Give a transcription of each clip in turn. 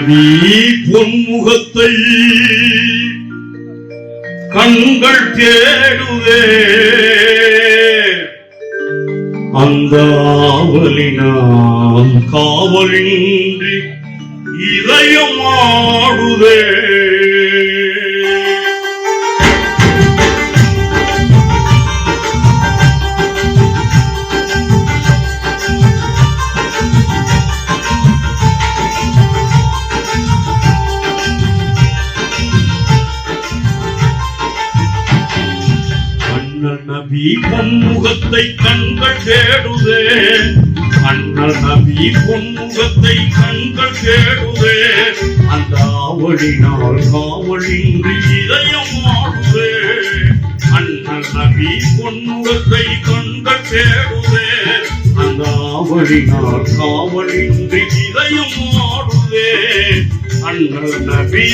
நபி பொன்முகத்தை கண்கள் தேடுவே அந்த ஆவலினாம் காவலின்றி இதயம் ஆடுதே. நபி பொன்முகத்தை கண்கள் தேடுதே, அண்ணல் நபி பொன்முகத்தை கண்கள் தேடுதே, அந்த ஆவலினால் காவலின்றி இதயம் ஆடுதே. அண்ணல் நபி பொன்முகத்தை கண்கள் தேடுதே, அந்த ஆவலினால் காவலின்றி இதயம் ஆடுதே. அண்ணல் நபி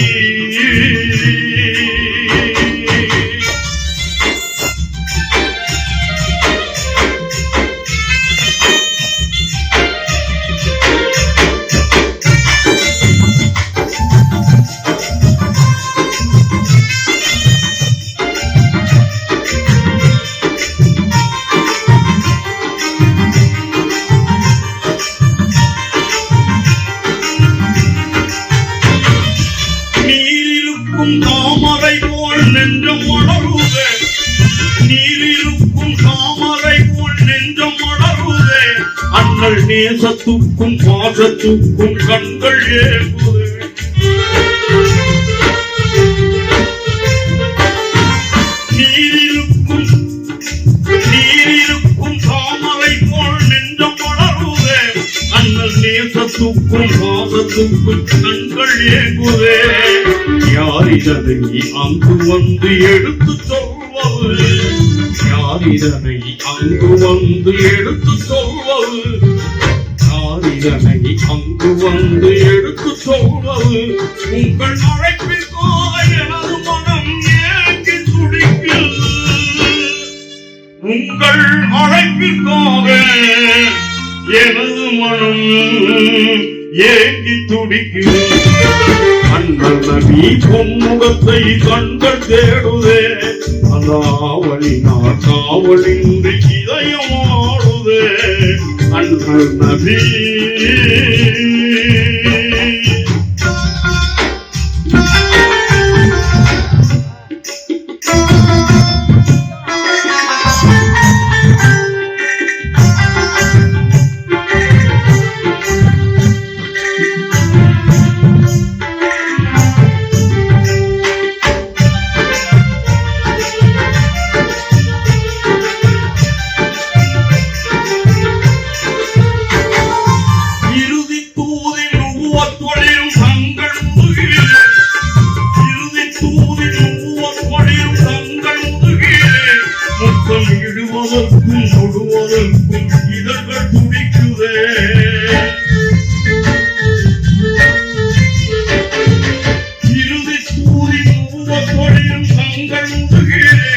தாமரை போல் நெஞ்சம் மலருதே, நீரிருக்கும் தாமரை போல் நெஞ்சம் மலருதே, அண்ணல் நேசத்துக்கும் பாசத்துக்கும் கண்கள் ஏகுதே. நீரிருக்கும் தாமரை போல் நெஞ்சம் மலருதே, அண்ணல் நேசத்துக்கும் பாசத்துக்கும் கண்கள் ஏகுதே. யார் இதனை அங்கு வந்து எடுத்து சொல்வது, யார் இதனை அங்கு வந்து எடுத்து சொல்வது, யார் இதனை அங்கு வந்து எடுத்து சொல்வது. உங்கள் அழைப்பிற்காக எனது மனம் ஏங்கி துடிக்கிறது, உங்கள் அழைப்பிற்காக எனது மனம் ஏங்கி துடிக்கிறது. அண்ணல் நபி பொன்முகத்தை கண்கள் தேடுதே, அந்த ஆவலினால் காவலின்றி இதயம் ஆடுதே. அண்ணல் நபி முழுவதற்கும் இதழ்கள் துடிக்குதே. இறுதி தூதி மூவத்தொழிலும் தங்கள் முதுகிலே,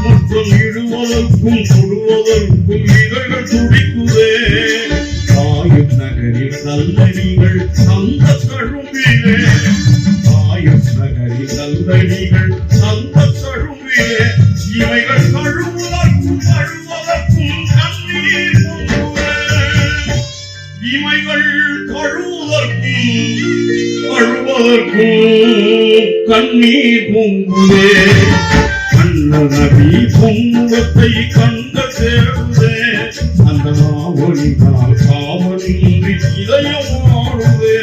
முற்றம் இடுவதற்கும் முழுவதற்கும் இதழ்கள் துடிக்குதே. தாயும் நகரில் நல்லடிகள் சந்த தழும்பிலே, தாயும் நகரில் நல்லடிகள் சந்த தழும்பிலே, இவைகள் கழுவுவதற்கும் அழுவதற்கும் கண்ணீர் பொங்குதே. இவைகள் கழுவுவதற்கும் அழுவதற்கும் கண்ணீர் பொங்குதே. அண்ணல் நபி பொன்முகத்தை கண்கள் தேடுதே, அந்த ஆவலினால் காவலின்றி இதயம் ஆடுதே.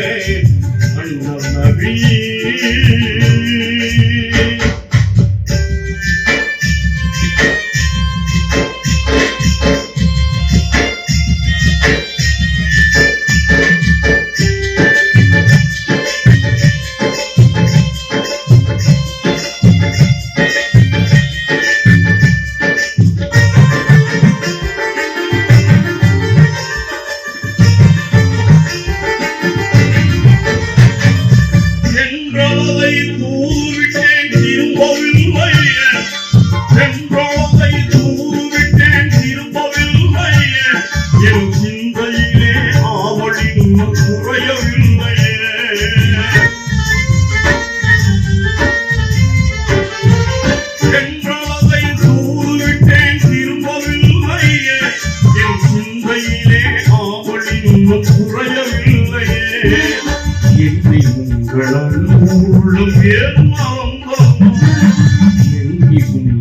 அண்ணல் நபி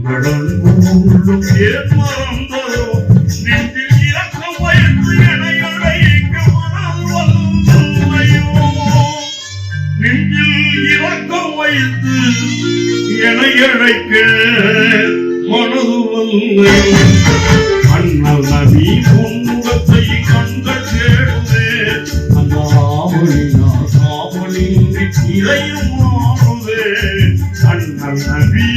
எங்கள் அன்பு உள்ளம் ஏன் மறந்ததோ நெஞ்சில் இரக்கம் வைத்து என்னை அழைக்க மனது வல்லையோ நெஞ்சில் இரக்கம் வைத்து என்னை அழைக்க மனது வல்லையோ அண்ணல் நபி பொன்முகத்தை கண்கள் தேடுதே அந்த ஆவலினால் காவலில் இறையும் மாறுதே அண்ணல் நபி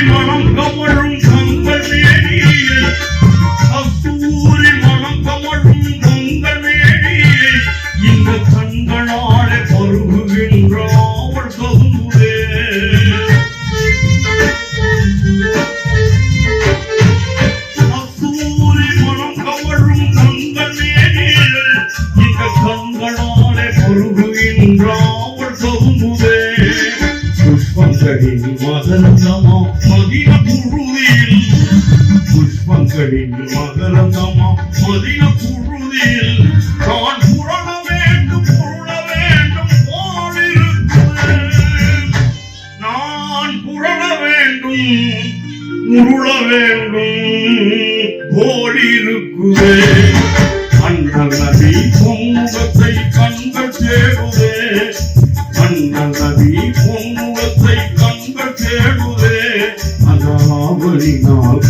மனம் கமழும் கங்கள் மேனியை கஸ்தூரி மனம் கமழும் கங்கள் மேனியை இந்த கண்களாலே பருகுகின்ற அவள் கவுந்தே கஸ்தூரி மனம் கமழும் கங்கள் மேனியை இந்த கண்களாலே பருகுகின்ற அவள் கவுந்தே புஷ்பங்களின் மகரந்தமா மதின புழுதியில் புஷ்பங்களின் மகரந்தமா மதின புழுதியில் நான் புரள வேண்டும் போலிருக்கிறேன் நான் புரள வேண்டும் உருள வேண்டும் போலிருக்கிறேன் அண்ணல் நபி பொன்முகத்தை கண்கள் தேடுதே அண்ணல் நபி பொன்முகத்தை கண்கள் தேடுதே அதாவலினால்